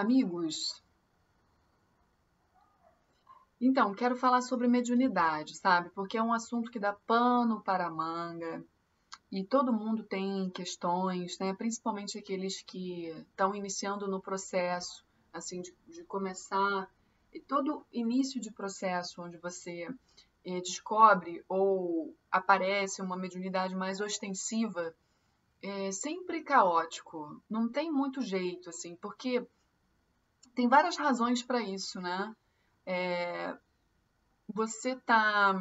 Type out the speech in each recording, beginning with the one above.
Amigos, então, quero falar sobre mediunidade, sabe? Porque é um assunto que dá pano para a manga e todo mundo tem questões, né? Principalmente aqueles que estão iniciando no processo, assim, de começar. E todo início de processo onde você descobre ou aparece uma mediunidade mais ostensiva é sempre caótico. Não tem muito jeito, assim, porque tem várias razões para isso, né? Você está,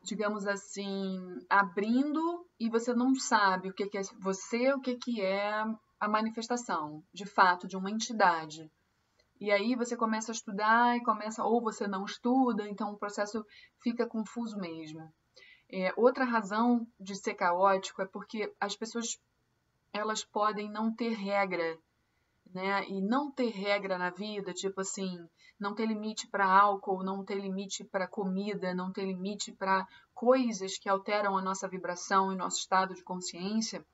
digamos assim, abrindo e você não sabe o que é você, o que é a manifestação, de fato, de uma entidade. E aí você começa a estudar e começa, ou você não estuda, então o processo fica confuso mesmo. Outra razão de ser caótico é porque as pessoas elas podem não ter regra, né? E não ter regra na vida, tipo assim, não ter limite para álcool, não ter limite para comida, não ter limite para coisas que alteram a nossa vibração e nosso estado de consciência,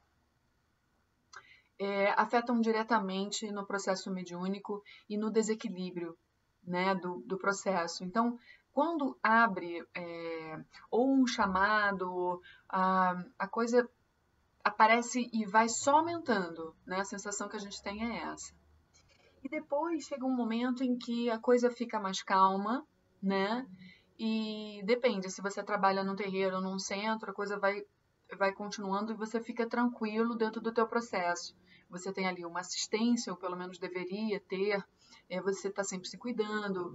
afetam diretamente no processo mediúnico e no desequilíbrio, né, do processo. Então, quando abre ou um chamado, a coisa aparece e vai só aumentando, né? A sensação que a gente tem é essa. E depois chega um momento em que a coisa fica mais calma, né? E depende, se você trabalha num terreiro ou num centro, a coisa vai continuando e você fica tranquilo dentro do teu processo. Você tem ali uma assistência, ou pelo menos deveria ter, você está sempre se cuidando,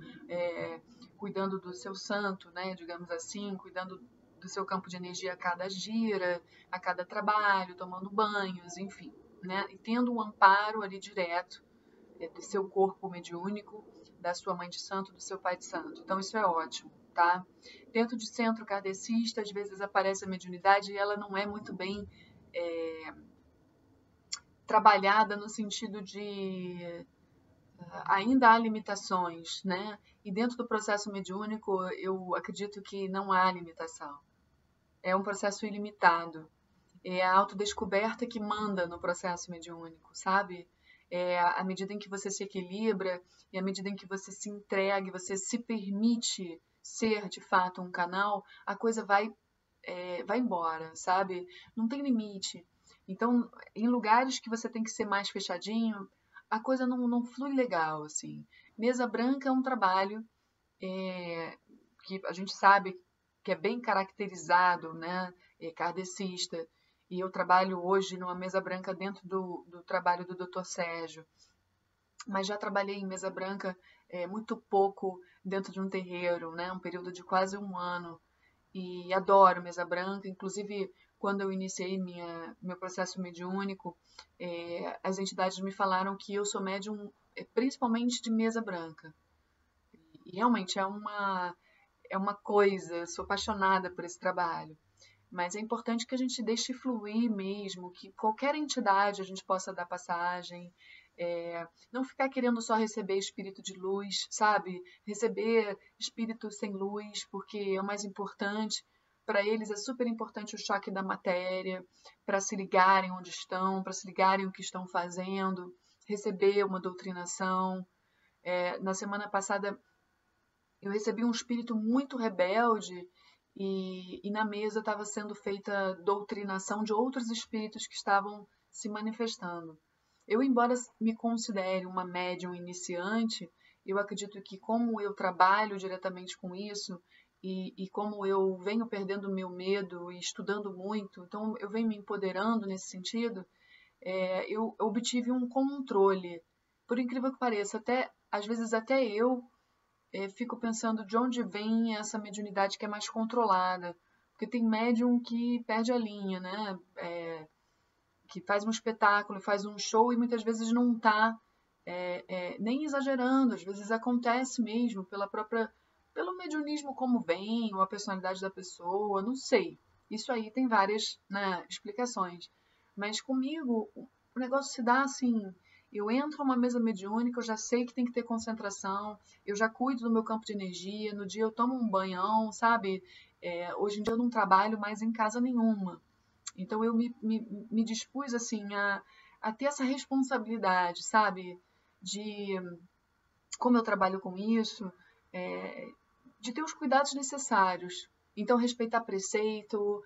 cuidando do seu santo, né? Digamos assim, cuidando do seu campo de energia a cada gira, a cada trabalho, tomando banhos, enfim, né? E tendo um amparo ali direto do seu corpo mediúnico, da sua mãe de santo, do seu pai de santo. Então isso é ótimo, tá? Dentro de centro kardecista, às vezes aparece a mediunidade e ela não é muito bem trabalhada no sentido de ainda há limitações, né? E dentro do processo mediúnico, eu acredito que não há limitação. É um processo ilimitado. É a autodescoberta que manda no processo mediúnico, sabe? À medida em que você se equilibra e à medida em que você se entrega, você se permite ser de fato um canal, a coisa vai embora, sabe? Não tem limite. Então, em lugares que você tem que ser mais fechadinho, a coisa não flui legal, assim. Mesa branca é um trabalho que a gente sabe que é bem caracterizado, né? Kardecista. E eu trabalho hoje numa mesa branca dentro do trabalho do Dr. Sérgio. Mas já trabalhei em mesa branca muito pouco dentro de um terreiro, né? Um período de quase um ano. E adoro mesa branca. Inclusive, quando eu iniciei meu processo mediúnico, as entidades me falaram que eu sou médium principalmente de mesa branca. E realmente é uma coisa, sou apaixonada por esse trabalho. Mas é importante que a gente deixe fluir mesmo, que qualquer entidade a gente possa dar passagem, não ficar querendo só receber espírito de luz, sabe? Receber espírito sem luz, porque é o mais importante. Para eles é super importante o choque da matéria, para se ligarem onde estão, para se ligarem o que estão fazendo, receber uma doutrinação. Na semana passada eu recebi um espírito muito rebelde e na mesa estava sendo feita doutrinação de outros espíritos que estavam se manifestando. Eu, embora me considere uma médium iniciante, eu acredito que como eu trabalho diretamente com isso e como eu venho perdendo o meu medo e estudando muito, então eu venho me empoderando nesse sentido, eu obtive um controle. Por incrível que pareça, às vezes até eu fico pensando de onde vem essa mediunidade que é mais controlada. Porque tem médium que perde a linha, né? Que faz um espetáculo, faz um show e muitas vezes não está nem exagerando. Às vezes acontece mesmo pelo mediunismo como vem, ou a personalidade da pessoa, não sei. Isso aí tem várias, né, explicações. Mas comigo, o negócio se dá assim. Eu entro numa mesa mediúnica, eu já sei que tem que ter concentração, eu já cuido do meu campo de energia, no dia eu tomo um banhão, sabe? Hoje em dia eu não trabalho mais em casa nenhuma. Então eu me dispus assim a ter essa responsabilidade, sabe? De, como eu trabalho com isso, de ter os cuidados necessários. Então, respeitar preceito,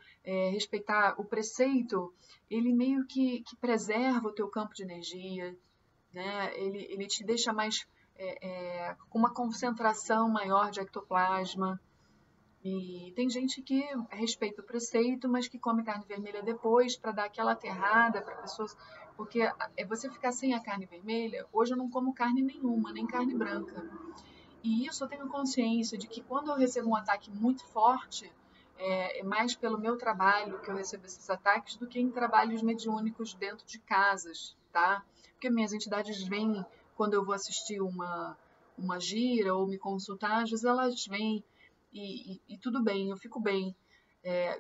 respeitar o preceito, ele meio que preserva o teu campo de energia, né? Ele te deixa mais com uma concentração maior de ectoplasma. E tem gente que respeita o preceito, mas que come carne vermelha depois para dar aquela aterrada para pessoas. Porque você ficar sem a carne vermelha, hoje eu não como carne nenhuma, nem carne branca. E isso eu tenho consciência de que quando eu recebo um ataque muito forte, é mais pelo meu trabalho que eu recebo esses ataques do que em trabalhos mediúnicos dentro de casas, tá? Porque minhas entidades vêm quando eu vou assistir uma gira ou me consultar, às vezes elas vêm e tudo bem, eu fico bem.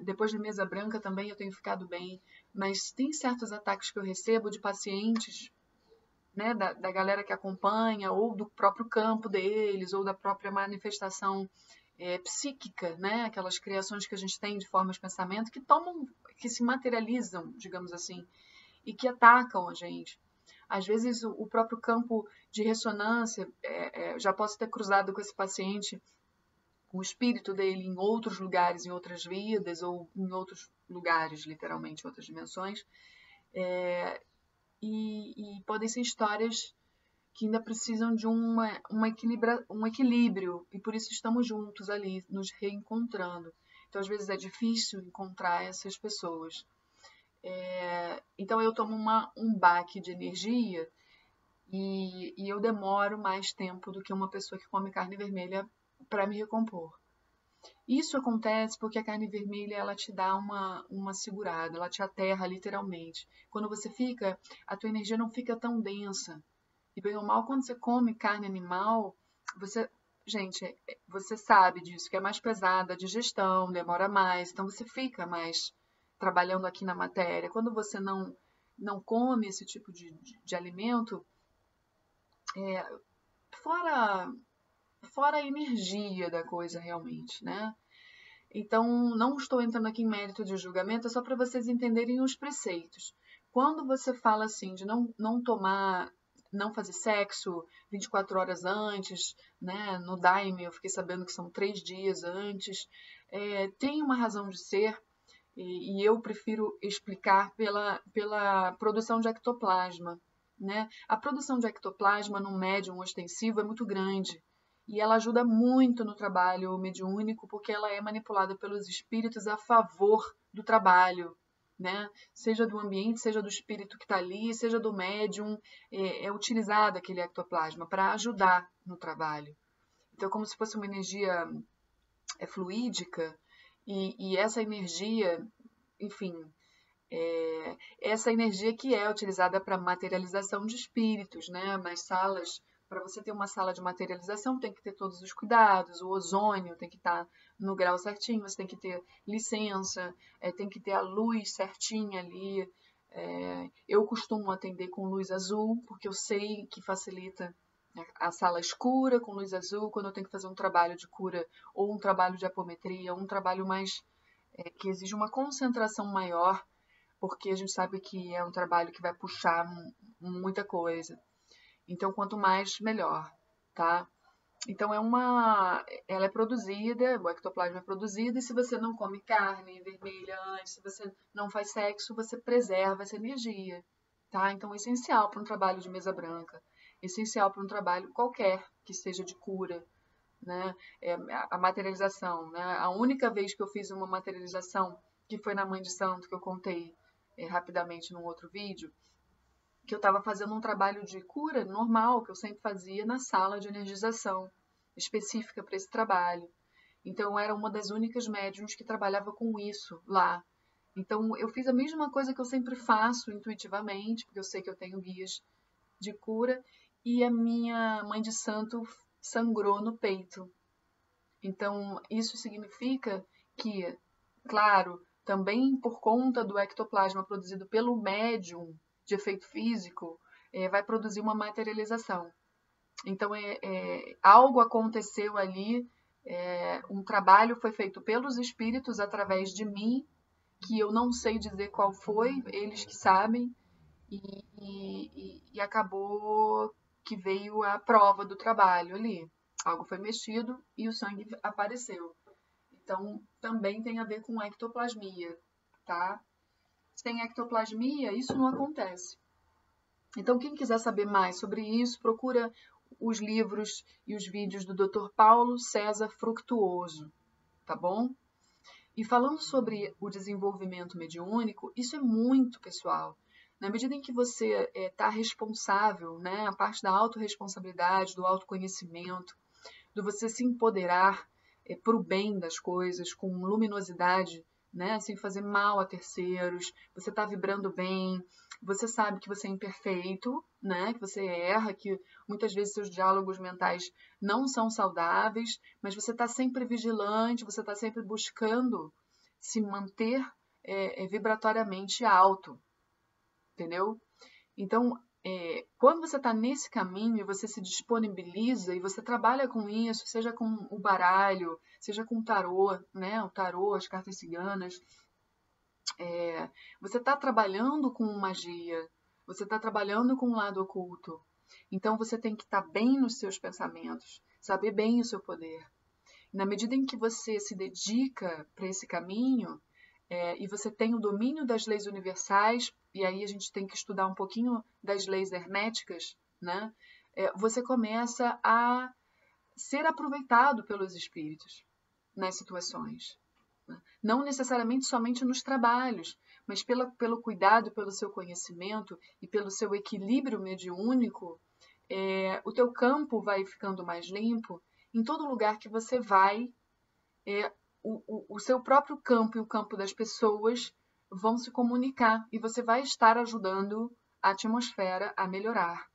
Depois da mesa branca também eu tenho ficado bem, mas tem certos ataques que eu recebo de pacientes, né, da galera que acompanha, ou do próprio campo deles, ou da própria manifestação psíquica, né, aquelas criações que a gente tem de formas de pensamento que se materializam, digamos assim, e que atacam a gente. Às vezes o próprio campo de ressonância, já posso ter cruzado com esse paciente, com o espírito dele em outros lugares, em outras vidas, ou em outros lugares, literalmente, outras dimensões, e podem ser histórias que ainda precisam de um equilíbrio, e por isso estamos juntos ali, nos reencontrando. Então, às vezes, é difícil encontrar essas pessoas. Então, eu tomo um baque de energia e eu demoro mais tempo do que uma pessoa que come carne vermelha para me recompor. Isso acontece porque a carne vermelha ela te dá uma segurada, ela te aterra literalmente. Quando você fica, a tua energia não fica tão densa. E bem ou mal, quando você come carne animal, gente, você sabe disso, que é mais pesada a digestão, demora mais, então você fica mais trabalhando aqui na matéria. Quando você não come esse tipo de alimento, fora a energia da coisa realmente, né? Então, não estou entrando aqui em mérito de julgamento, é só para vocês entenderem os preceitos. Quando você fala assim de não tomar, não fazer sexo 24 horas antes, né? No Daime eu fiquei sabendo que são 3 dias antes, tem uma razão de ser, e eu prefiro explicar pela produção de ectoplasma, né? A produção de ectoplasma no médium ostensivo é muito grande. E ela ajuda muito no trabalho mediúnico, porque ela é manipulada pelos espíritos a favor do trabalho, né? Seja do ambiente, seja do espírito que está ali, seja do médium, é utilizado aquele ectoplasma para ajudar no trabalho. Então, como se fosse uma energia fluídica, e essa energia, enfim, essa energia que é utilizada para materialização de espíritos, né? Nas salas, para você ter uma sala de materialização, tem que ter todos os cuidados, o ozônio tem que estar no grau certinho, você tem que ter licença, tem que ter a luz certinha ali. Eu costumo atender com luz azul, porque eu sei que facilita a sala escura com luz azul, quando eu tenho que fazer um trabalho de cura, ou um trabalho de apometria, ou um trabalho mais que exige uma concentração maior, porque a gente sabe que é um trabalho que vai puxar muita coisa. Então, quanto mais, melhor, tá? Então, ela é produzida, o ectoplasma é produzido, e se você não come carne vermelha antes, se você não faz sexo, você preserva essa energia, tá? Então, é essencial para um trabalho de mesa branca, essencial para um trabalho qualquer que seja de cura, né? A materialização, né? A única vez que eu fiz uma materialização, que foi na Mãe de Santo, que eu contei rapidamente num outro vídeo, que eu estava fazendo um trabalho de cura normal, que eu sempre fazia na sala de energização, específica para esse trabalho. Então, eu era uma das únicas médiums que trabalhava com isso lá. Então, eu fiz a mesma coisa que eu sempre faço intuitivamente, porque eu sei que eu tenho guias de cura, e a minha Mãe de Santo sangrou no peito. Então, isso significa que, claro, também por conta do ectoplasma produzido pelo médium de efeito físico, vai produzir uma materialização. Então, algo aconteceu ali, um trabalho foi feito pelos espíritos através de mim, que eu não sei dizer qual foi, eles que sabem, e acabou que veio a prova do trabalho ali. Algo foi mexido e o sangue apareceu. Então, também tem a ver com ectoplasmia, tá? Sem ectoplasmia, isso não acontece. Então, quem quiser saber mais sobre isso, procura os livros e os vídeos do Dr. Paulo César Fructuoso, tá bom? E falando sobre o desenvolvimento mediúnico, isso é muito pessoal. Na medida em que você está responsável, né, a parte da autorresponsabilidade, do autoconhecimento, do você se empoderar para o bem das coisas, com luminosidade, né, sem fazer mal a terceiros, você está vibrando bem, você sabe que você é imperfeito, né, que você erra, que muitas vezes seus diálogos mentais não são saudáveis, mas você está sempre vigilante, você está sempre buscando se manter vibratoriamente alto, entendeu? Então, quando você está nesse caminho, você se disponibiliza e você trabalha com isso, seja com o baralho, seja com o tarô, né? O tarô, as cartas ciganas, você está trabalhando com magia, você está trabalhando com o lado oculto. Então, você tem que estar bem nos seus pensamentos, saber bem o seu poder. Na medida em que você se dedica para esse caminho, e você tem o domínio das leis universais, e aí a gente tem que estudar um pouquinho das leis herméticas, né? Você começa a ser aproveitado pelos espíritos nas situações. Né? Não necessariamente somente nos trabalhos, mas pelo cuidado, pelo seu conhecimento e pelo seu equilíbrio mediúnico, o teu campo vai ficando mais limpo. Em todo lugar que você vai, o seu próprio campo e o campo das pessoas vão se comunicar e você vai estar ajudando a atmosfera a melhorar.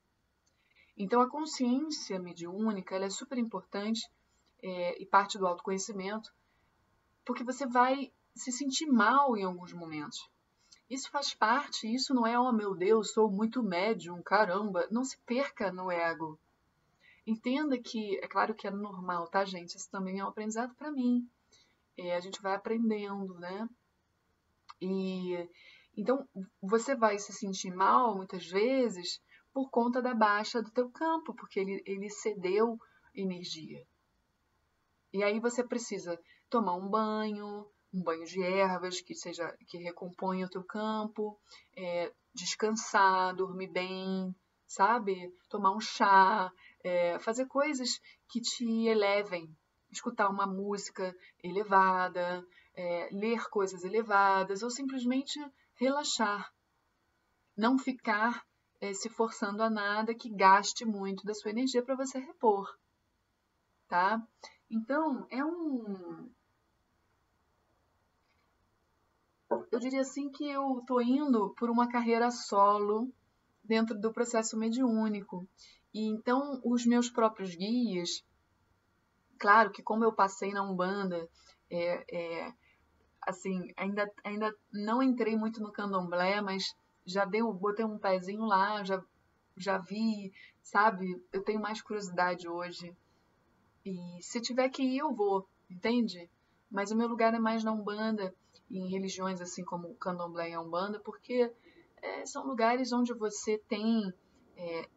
Então, a consciência mediúnica ela é super importante e parte do autoconhecimento, porque você vai se sentir mal em alguns momentos. Isso faz parte, isso não é, oh meu Deus, sou muito médium, caramba. Não se perca no ego. Entenda que, é claro que é normal, tá, gente? Isso também é um aprendizado para mim. A gente vai aprendendo, né? E então você vai se sentir mal muitas vezes por conta da baixa do teu campo, porque ele cedeu energia. E aí você precisa tomar um banho de ervas que recomponha o teu campo, descansar, dormir bem, sabe? Tomar um chá, fazer coisas que te elevem, escutar uma música elevada, ler coisas elevadas ou simplesmente relaxar, não ficar se forçando a nada que gaste muito da sua energia para você repor, tá? Então, eu diria assim que eu estou indo por uma carreira solo dentro do processo mediúnico. E então, os meus próprios guias, claro que como eu passei na Umbanda, assim, ainda não entrei muito no candomblé, mas botei um pezinho lá, já vi, sabe? Eu tenho mais curiosidade hoje. E se tiver que ir, eu vou, entende? Mas o meu lugar é mais na Umbanda, em religiões assim como o Candomblé e a Umbanda, porque são lugares onde você tem.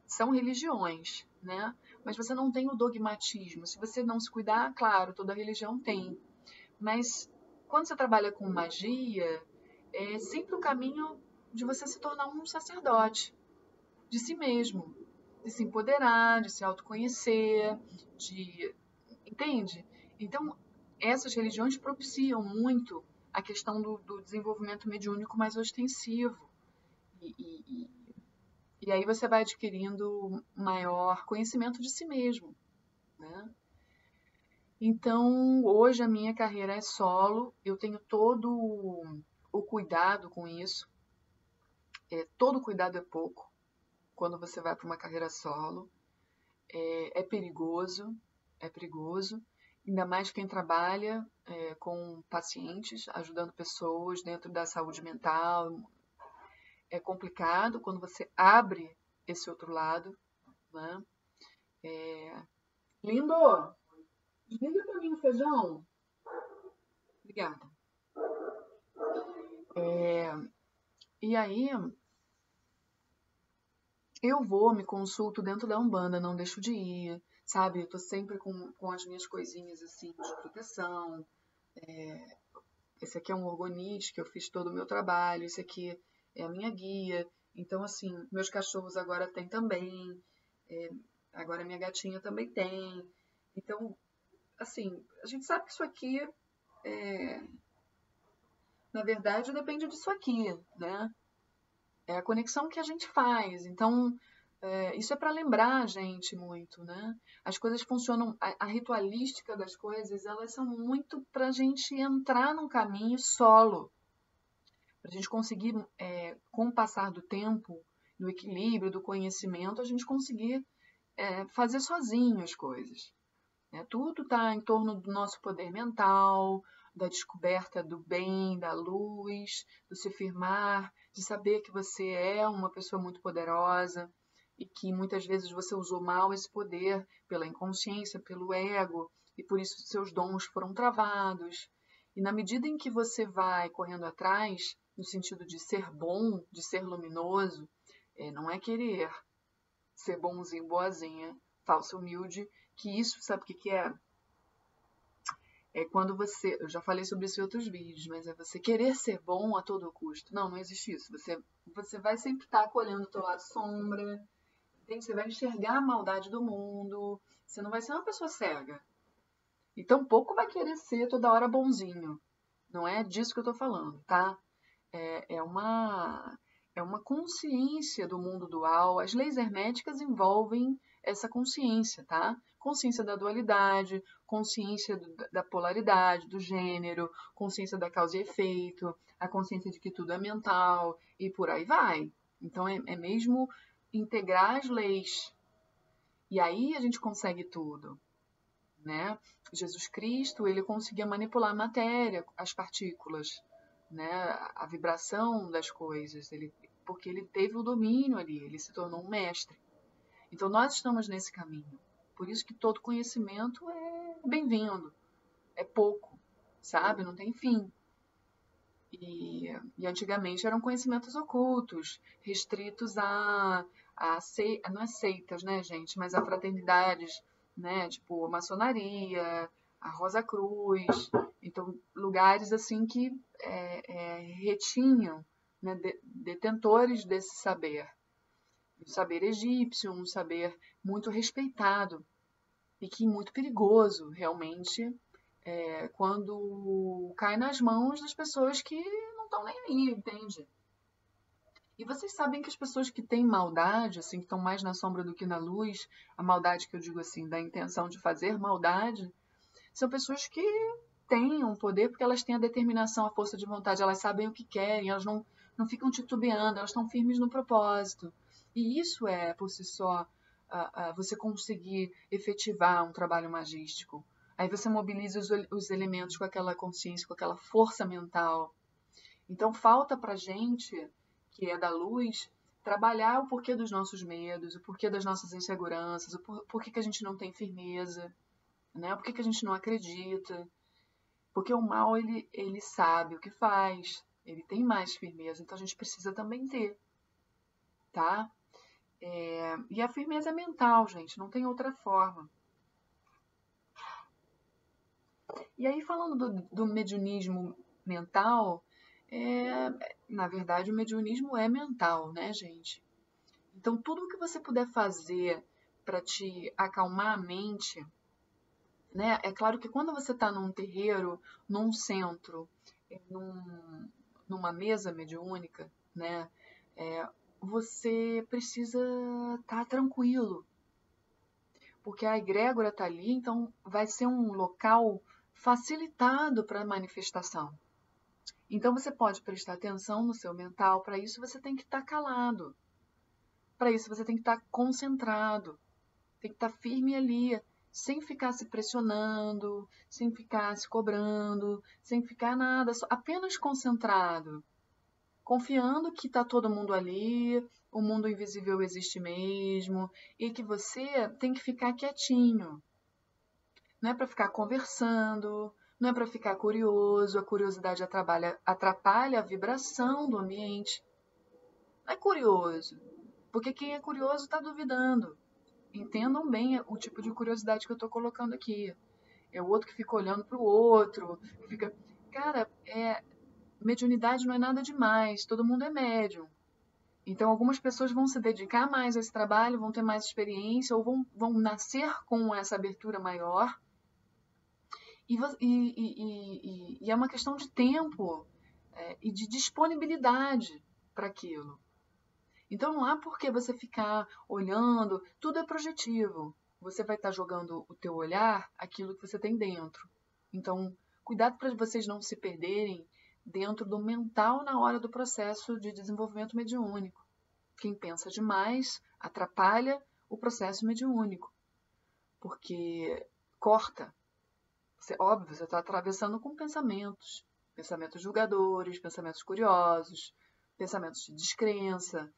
São religiões, né? Mas você não tem o dogmatismo. Se você não se cuidar, claro, toda religião tem. Mas quando você trabalha com magia, é sempre o caminho de você se tornar um sacerdote de si mesmo, de se empoderar, de se autoconhecer, de entende? Então, essas religiões propiciam muito a questão do desenvolvimento mediúnico mais ostensivo. E, e, e aí você vai adquirindo maior conhecimento de si mesmo, né? Então, hoje a minha carreira é solo, eu tenho todo o cuidado com isso. Todo cuidado é pouco quando você vai para uma carreira solo. É perigoso, é perigoso. Ainda mais quem trabalha com pacientes, ajudando pessoas dentro da saúde mental. É complicado quando você abre esse outro lado, né? Lindo! Desliga pra mim o feijão. Obrigada. E aí, Eu vou, me consulto dentro da Umbanda, não deixo de ir, sabe? Eu tô sempre com as minhas coisinhas assim de proteção. Esse aqui é um orgonite que eu fiz todo o meu trabalho, esse aqui é a minha guia. Então, assim, meus cachorros agora têm também, é, agora minha gatinha também tem. Então, assim, a gente sabe que isso aqui, é, na verdade, depende disso aqui, né? É a conexão que a gente faz. Então, isso é para lembrar a gente muito, né? As coisas funcionam, a ritualística das coisas, elas são muito para a gente entrar num caminho solo, para a gente conseguir, com o passar do tempo, do equilíbrio, do conhecimento, a gente conseguir fazer sozinho as coisas. Né? Tudo está em torno do nosso poder mental, da descoberta do bem, da luz, do se firmar, de saber que você é uma pessoa muito poderosa e que muitas vezes você usou mal esse poder pela inconsciência, pelo ego, e por isso seus dons foram travados. E na medida em que você vai correndo atrás, no sentido de ser bom, de ser luminoso, não é querer ser bonzinho, boazinha, falsa, humilde, que isso, sabe o que que é? É quando você, eu já falei sobre isso em outros vídeos, mas é você querer ser bom a todo custo. Não, não existe isso. Você vai sempre estar acolhendo o teu lado sombra, entende? Você vai enxergar a maldade do mundo, você não vai ser uma pessoa cega. E tampouco vai querer ser toda hora bonzinho. Não é disso que eu tô falando, tá? É uma consciência do mundo dual. As leis herméticas envolvem essa consciência, tá? Consciência da dualidade, consciência da polaridade, do gênero, consciência da causa e efeito, a consciência de que tudo é mental e por aí vai. Então é mesmo integrar as leis. E aí a gente consegue tudo, né? Jesus Cristo, ele conseguia manipular a matéria, as partículas, né? A vibração das coisas, porque ele teve o domínio ali, ele se tornou um mestre. Então nós estamos nesse caminho. Por isso que todo conhecimento é bem-vindo, é pouco, sabe? Não tem fim. E antigamente eram conhecimentos ocultos, restritos não é seitas, né, gente, mas a fraternidades, né, tipo a maçonaria, a Rosa Cruz, então lugares assim que retinham, né, detentores desse saber, um saber egípcio, um saber muito respeitado e que muito perigoso realmente quando cai nas mãos das pessoas que não estão nem aí, entende? E vocês sabem que as pessoas que têm maldade, assim, que estão mais na sombra do que na luz, a maldade que eu digo assim, da intenção de fazer maldade, são pessoas que têm um poder porque elas têm a determinação, a força de vontade, elas sabem o que querem, elas não ficam titubeando, elas estão firmes no propósito. E isso é, por si só, você conseguir efetivar um trabalho magístico. Aí você mobiliza os elementos com aquela consciência, com aquela força mental. Então falta para gente, que é da luz, trabalhar o porquê dos nossos medos, o porquê das nossas inseguranças, o porquê que a gente não tem firmeza, né? Por que a gente não acredita? Porque o mal, ele sabe o que faz, ele tem mais firmeza, então a gente precisa também ter, tá? E a firmeza é mental, gente, não tem outra forma. E aí, falando do mediunismo mental, na verdade, o mediunismo é mental, né, gente? Então, tudo que você puder fazer para te acalmar a mente, né? É claro que quando você está num terreiro, num centro, numa mesa mediúnica, né? Você precisa estar tranquilo, porque a egrégora está ali, então vai ser um local facilitado para a manifestação. Então você pode prestar atenção no seu mental, para isso você tem que estar calado, para isso você tem que estar concentrado, tem que estar firme ali, sem ficar se pressionando, sem ficar se cobrando, sem ficar nada, apenas concentrado, confiando que está todo mundo ali, o mundo invisível existe mesmo, e que você tem que ficar quietinho. Não é para ficar conversando, não é para ficar curioso, a curiosidade atrapalha a vibração do ambiente. Não é curioso. Porque quem é curioso está duvidando. Entendam bem o tipo de curiosidade que eu estou colocando aqui. É o outro que fica olhando para o outro, fica... Cara, mediunidade não é nada demais, todo mundo é médium. Então, algumas pessoas vão se dedicar mais a esse trabalho, vão ter mais experiência, ou vão nascer com essa abertura maior. E é uma questão de tempo e de disponibilidade para aquilo. Então, não há por que você ficar olhando, tudo é projetivo. Você vai estar jogando o teu olhar, aquilo que você tem dentro. Então, cuidado para vocês não se perderem dentro do mental na hora do processo de desenvolvimento mediúnico. Quem pensa demais atrapalha o processo mediúnico, porque corta. Óbvio, você está atravessando com pensamentos julgadores, pensamentos curiosos, pensamentos de descrença.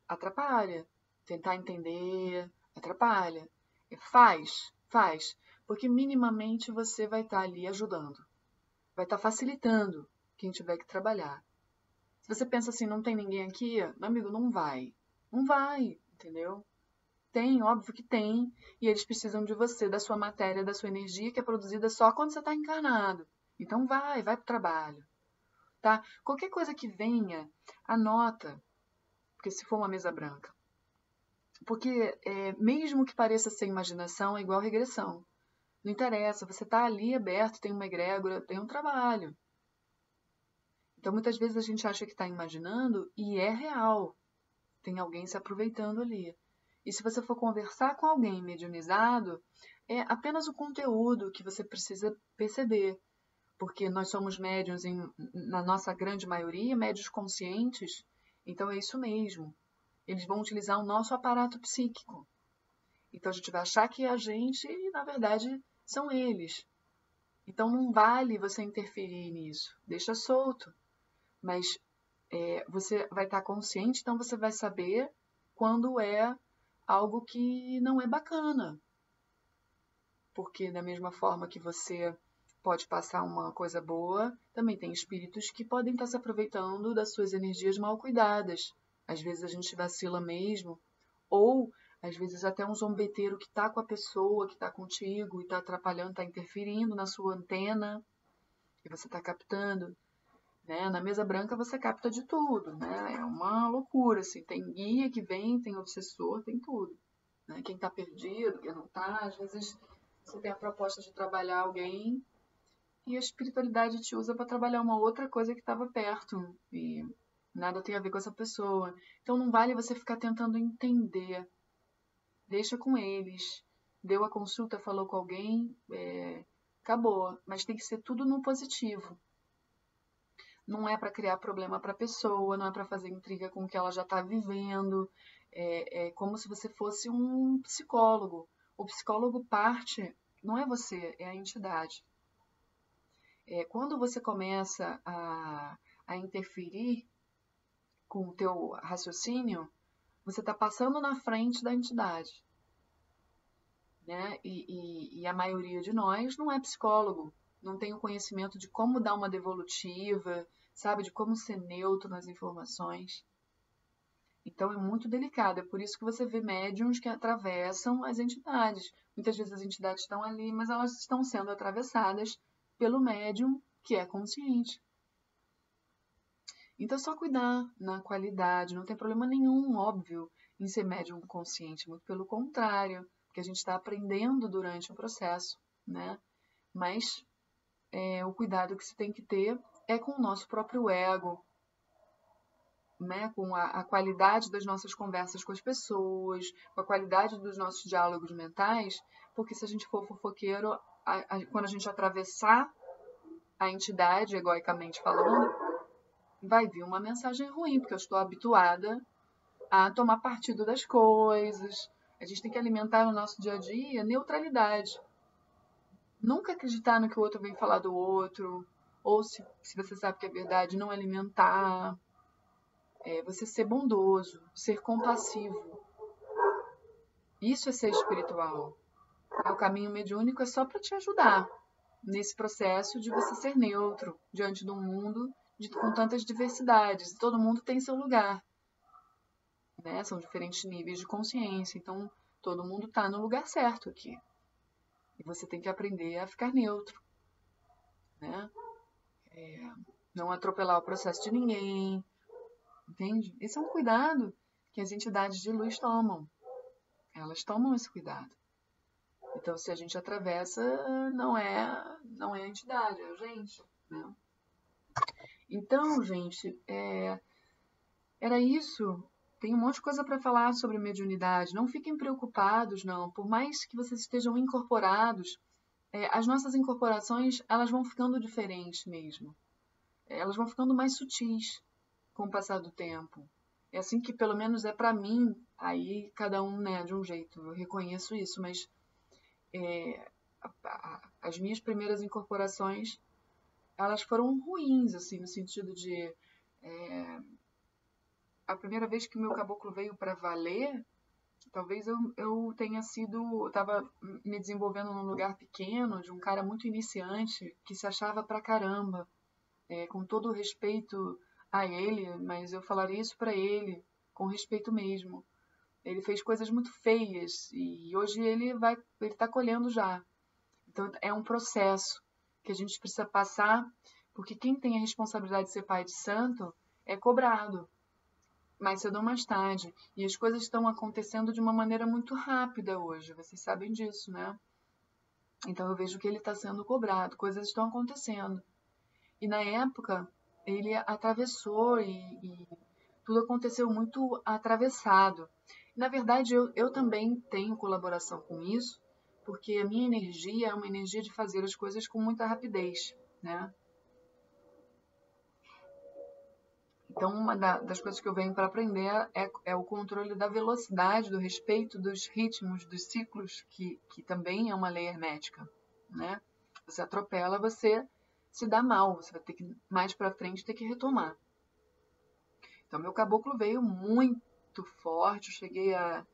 Atrapalha. Tentar entender, atrapalha. Faz. Porque minimamente você vai estar ali ajudando. Vai estar facilitando quem tiver que trabalhar. Se você pensa assim, não tem ninguém aqui, meu amigo, não vai. Não vai, entendeu? Tem, óbvio que tem. E eles precisam de você, da sua matéria, da sua energia, que é produzida só quando você está encarnado. Então vai pro trabalho. Tá? Qualquer coisa que venha, anota. Porque se for uma mesa branca. Porque mesmo que pareça ser imaginação, é igual regressão. Não interessa, você está ali aberto, tem uma egrégora, tem um trabalho. Então, muitas vezes a gente acha que está imaginando e é real. Tem alguém se aproveitando ali. E se você for conversar com alguém mediunizado, é apenas o conteúdo que você precisa perceber. Porque nós somos médiuns, na nossa grande maioria, médiuns conscientes. Então, é isso mesmo. Eles vão utilizar o nosso aparato psíquico. Então, a gente vai achar que é a gente e, na verdade, são eles. Então, não vale você interferir nisso. Deixa solto. Mas você vai estar consciente, então você vai saber quando é algo que não é bacana. Porque da mesma forma que você pode passar uma coisa boa, também tem espíritos que podem estar se aproveitando das suas energias mal cuidadas. Às vezes a gente vacila mesmo, ou às vezes até um zombeteiro que está com a pessoa, que está contigo e está atrapalhando, está interferindo na sua antena, e você está captando. Né? Na mesa branca você capta de tudo, né? É uma loucura, assim. Tem guia que vem, tem obsessor, tem tudo. Né? Quem está perdido, quem não está, às vezes você tem a proposta de trabalhar alguém e a espiritualidade te usa para trabalhar uma outra coisa que estava perto e nada tem a ver com essa pessoa. Então não vale você ficar tentando entender. Deixa com eles. Deu a consulta, falou com alguém, acabou. Mas tem que ser tudo no positivo. Não é para criar problema para a pessoa, não é para fazer intriga com o que ela já está vivendo. É como se você fosse um psicólogo. O psicólogo parte, não é você, é a entidade. Quando você começa a interferir com o teu raciocínio, você está passando na frente da entidade. Né? E a maioria de nós não é psicólogo, não tem o conhecimento de como dar uma devolutiva, sabe, de como ser neutro nas informações. Então é muito delicado, é por isso que você vê médiums que atravessam as entidades. Muitas vezes as entidades estão ali, mas elas estão sendo atravessadas pelo médium que é consciente. Então é só cuidar na qualidade, não tem problema nenhum, óbvio, em ser médium consciente, muito pelo contrário, porque a gente está aprendendo durante o processo, né? Mas o cuidado que se tem que ter é com o nosso próprio ego, né? Com a qualidade das nossas conversas com as pessoas, com a qualidade dos nossos diálogos mentais, porque se a gente for fofoqueiro, quando a gente atravessar a entidade, egoicamente falando, vai vir uma mensagem ruim, porque eu estou habituada a tomar partido das coisas. A gente tem que alimentar no nosso dia a dia neutralidade. Nunca acreditar no que o outro vem falar do outro, ou se você sabe que é verdade, não alimentar. Você ser bondoso, ser compassivo. Isso é ser espiritual. O caminho mediúnico é só para te ajudar nesse processo de você ser neutro diante de um mundo com tantas diversidades. Todo mundo tem seu lugar. né? São diferentes níveis de consciência, então todo mundo está no lugar certo aqui. E você tem que aprender a ficar neutro, né? Não atropelar o processo de ninguém, entende? Esse é um cuidado que as entidades de luz tomam. Elas tomam esse cuidado. Então, se a gente atravessa, não é a entidade, é a gente, né? Então, gente, era isso. Tem um monte de coisa para falar sobre mediunidade. Não fiquem preocupados, não. Por mais que vocês estejam incorporados, as nossas incorporações, elas vão ficando diferentes mesmo. Elas vão ficando mais sutis com o passar do tempo. É assim que, pelo menos, é para mim. Aí, cada um, né, de um jeito. Eu reconheço isso, mas as minhas primeiras incorporações, elas foram ruins, assim, no sentido de... a primeira vez que o meu caboclo veio para valer, talvez eu tenha sido... Eu estava me desenvolvendo num lugar pequeno, de um cara muito iniciante, que se achava pra caramba. Com todo o respeito a ele, mas eu falaria isso para ele, com respeito mesmo. Ele fez coisas muito feias e hoje ele está colhendo já. Então é um processo que a gente precisa passar, porque quem tem a responsabilidade de ser pai de santo é cobrado, mais cedo ou mais tarde. E as coisas estão acontecendo de uma maneira muito rápida hoje, vocês sabem disso, né? Então eu vejo que ele está sendo cobrado, coisas estão acontecendo. E na época ele atravessou e tudo aconteceu muito atravessado. Na verdade, eu também tenho colaboração com isso, porque a minha energia é uma energia de fazer as coisas com muita rapidez, né? Então, uma das coisas que eu venho para aprender é o controle da velocidade, do respeito dos ritmos, dos ciclos, que também é uma lei hermética, né? Você atropela, você se dá mal, você vai ter que, mais para frente, ter que retomar. Então, meu caboclo veio muito forte, eu cheguei a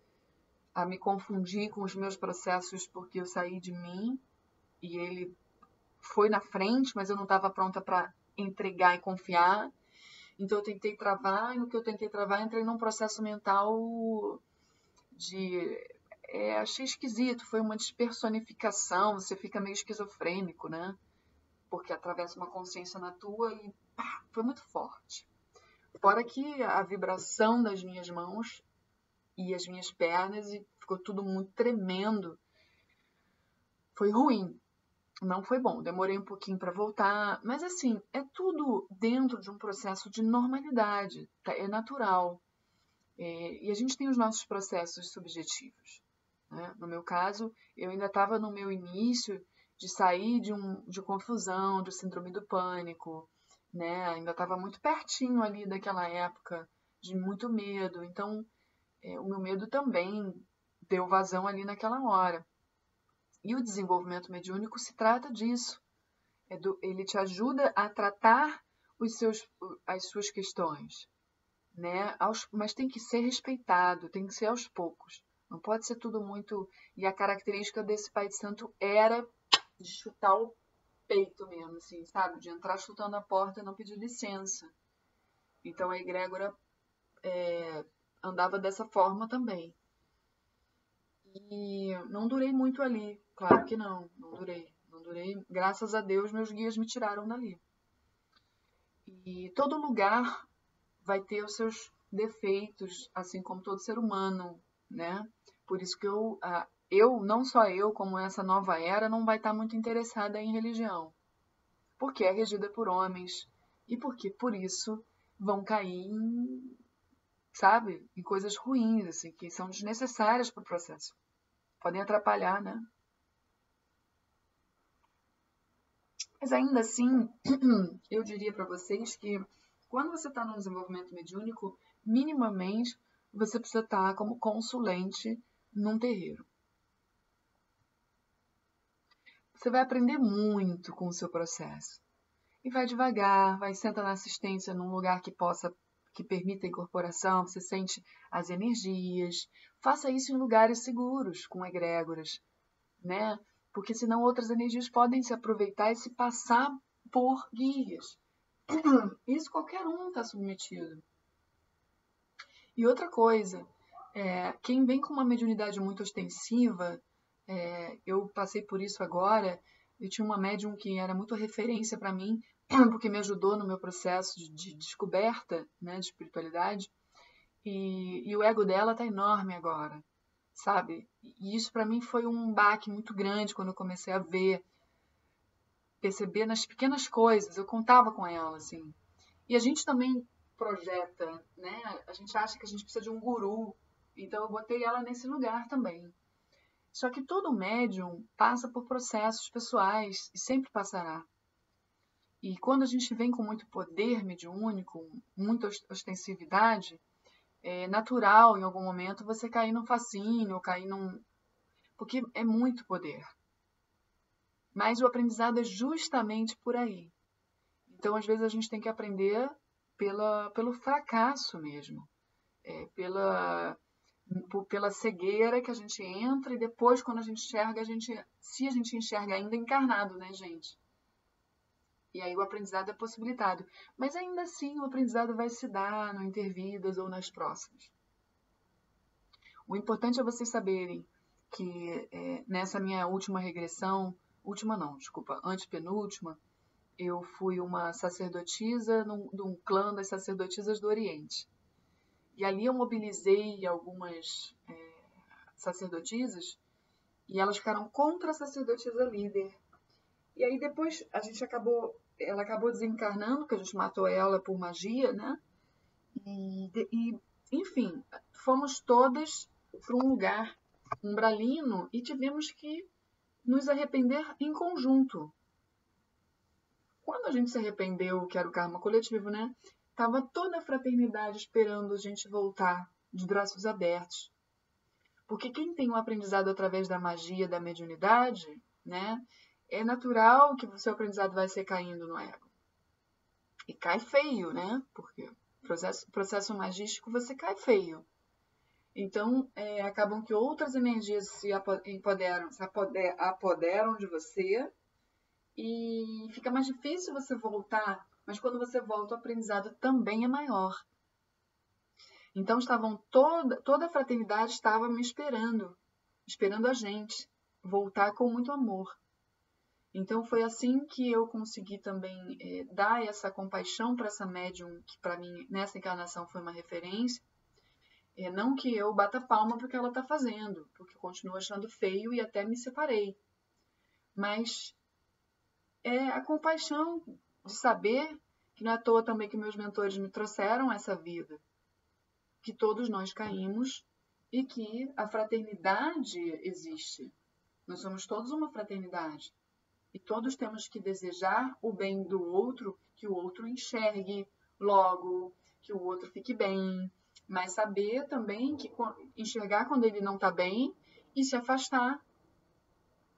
me confundir com os meus processos porque eu saí de mim e ele foi na frente, mas eu não estava pronta para entregar e confiar. Então eu tentei travar, e no que eu tentei travar, entrei num processo mental de... achei esquisito, foi uma despersonificação, você fica meio esquizofrênico, né? Porque atravessa uma consciência na tua e pá, foi muito forte. Fora que a vibração das minhas mãos e as minhas pernas, e ficou tudo muito tremendo. Foi ruim, não foi bom. Demorei um pouquinho para voltar, mas assim, é tudo dentro de um processo de normalidade, tá? É natural. E a gente tem os nossos processos subjetivos, né? No meu caso, eu ainda estava no meu início de sair de confusão, de síndrome do pânico, né? Ainda estava muito pertinho ali daquela época de muito medo. Então, o meu medo também deu vazão ali naquela hora. E o desenvolvimento mediúnico se trata disso. Ele te ajuda a tratar as suas questões, né? Mas tem que ser respeitado, tem que ser aos poucos. Não pode ser tudo muito... E a característica desse pai de santo era de chutar o peito mesmo, assim, sabe? De entrar chutando a porta e não pedir licença. Então a egrégora andava dessa forma também. E não durei muito ali, claro que não durei. Graças a Deus, meus guias me tiraram dali. E todo lugar vai ter os seus defeitos, assim como todo ser humano, né? Por isso que não só eu, como essa nova era, não vai estar muito interessada em religião. Porque é regida por homens. E porque, por isso, vão cair em, sabe, em coisas ruins, assim, que são desnecessárias para o processo. Podem atrapalhar, né? Mas ainda assim, eu diria para vocês que quando você está no desenvolvimento mediúnico, minimamente você precisa estar como consulente num terreiro. Você vai aprender muito com o seu processo. E vai devagar, vai sentar na assistência num lugar que permita a incorporação, você sente as energias. Faça isso em lugares seguros, com egrégoras, né? Porque senão outras energias podem se aproveitar e se passar por guias. Isso qualquer um está submetido. E outra coisa, quem vem com uma mediunidade muito ostensiva, eu passei por isso agora, eu tinha uma médium que era muito referência para mim, porque me ajudou no meu processo de descoberta, né, de espiritualidade, e o ego dela tá enorme agora, sabe? E isso para mim foi um baque muito grande quando eu comecei a perceber nas pequenas coisas, eu contava com ela, assim. E a gente também projeta, né? A gente acha que a gente precisa de um guru, então eu botei ela nesse lugar também. Só que todo médium passa por processos pessoais e sempre passará. E quando a gente vem com muito poder mediúnico, muita ostensividade, é natural em algum momento você cair num fascínio, ou cair num. Porque é muito poder. Mas o aprendizado é justamente por aí. Então, às vezes, a gente tem que aprender pelo fracasso mesmo, pela cegueira que a gente entra e depois, quando a gente enxerga, se a gente enxerga ainda encarnado, né, gente? E aí o aprendizado é possibilitado. Mas ainda assim, o aprendizado vai se dar no intervidas ou nas próximas. O importante é vocês saberem que nessa minha última regressão, última não, desculpa, antepenúltima, eu fui uma sacerdotisa de um clã das sacerdotisas do Oriente. E ali eu mobilizei algumas sacerdotisas e elas ficaram contra a sacerdotisa líder. E aí depois ela acabou desencarnando, porque a gente matou ela por magia, né? Enfim, fomos todas para um lugar umbralino e tivemos que nos arrepender em conjunto. Quando a gente se arrependeu, que era o karma coletivo, né? Tava toda a fraternidade esperando a gente voltar de braços abertos. Porque quem tem um aprendizado através da magia, da mediunidade, né? É natural que o seu aprendizado vai ser caindo no ego. E cai feio, né? Porque processo magístico você cai feio. Então, acabam que outras energias se apoderam de você e fica mais difícil você voltar. Mas quando você volta, o aprendizado também é maior. Então, toda a fraternidade estava me esperando a gente voltar com muito amor. Então, foi assim que eu consegui também dar essa compaixão para essa médium, que para mim, nessa encarnação, foi uma referência. Não que eu bata palma porque ela está fazendo, porque eu continuo achando feio e até me separei. Mas é a compaixão de saber que não é à toa também que meus mentores me trouxeram essa vida, que todos nós caímos e que a fraternidade existe. Nós somos todos uma fraternidade. E todos temos que desejar o bem do outro, que o outro enxergue logo, que o outro fique bem. Mas saber também que enxergar quando ele não está bem e se afastar.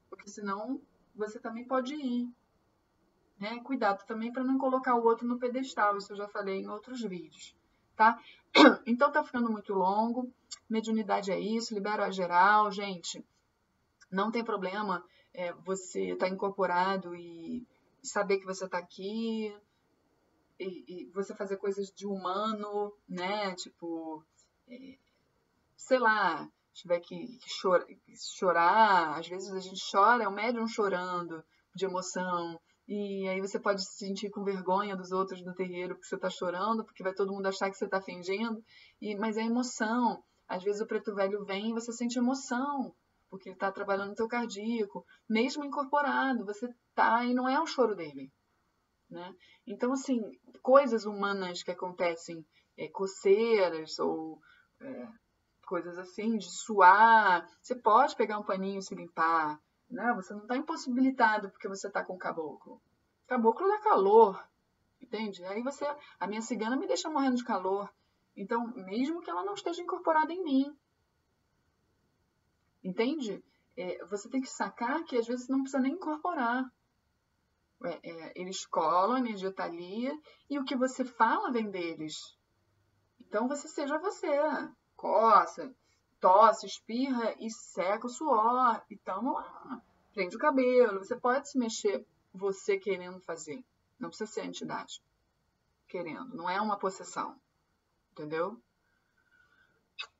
Porque senão você também pode ir. Né? Cuidado também para não colocar o outro no pedestal. Isso eu já falei em outros vídeos. Tá? Então tá ficando muito longo. Mediunidade é isso, libera a geral, gente. Não tem problema você estar incorporado e saber que você está aqui e você fazer coisas de humano, né? Tipo, sei lá, tiver que chorar, às vezes a gente chora, é o médium chorando de emoção. E aí você pode se sentir com vergonha dos outros no terreiro porque você está chorando, porque vai todo mundo achar que você está fingindo. Mas é emoção. Às vezes o preto velho vem e você sente emoção, porque ele está trabalhando no teu cardíaco. Mesmo incorporado, você tá e não é o choro dele. Né? Então, assim, coisas humanas que acontecem, coceiras ou coisas assim, de suar, você pode pegar um paninho e se limpar, né? Você não está impossibilitado porque você está com caboclo. Caboclo dá calor, entende? Aí a minha cigana me deixa morrendo de calor. Então, mesmo que ela não esteja incorporada em mim, entende? Você tem que sacar que às vezes não precisa nem incorporar. Eles colam, a energia está ali, e o que você fala vem deles. Então, você seja você. Coça, tosse, espirra e seca o suor. E tamo lá. Prende o cabelo. Você pode se mexer você querendo fazer. Não precisa ser a entidade querendo. Não é uma possessão. Entendeu?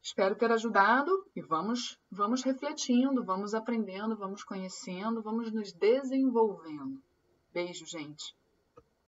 Espero ter ajudado e vamos refletindo, vamos aprendendo, vamos conhecendo, vamos nos desenvolvendo. Beijo, gente.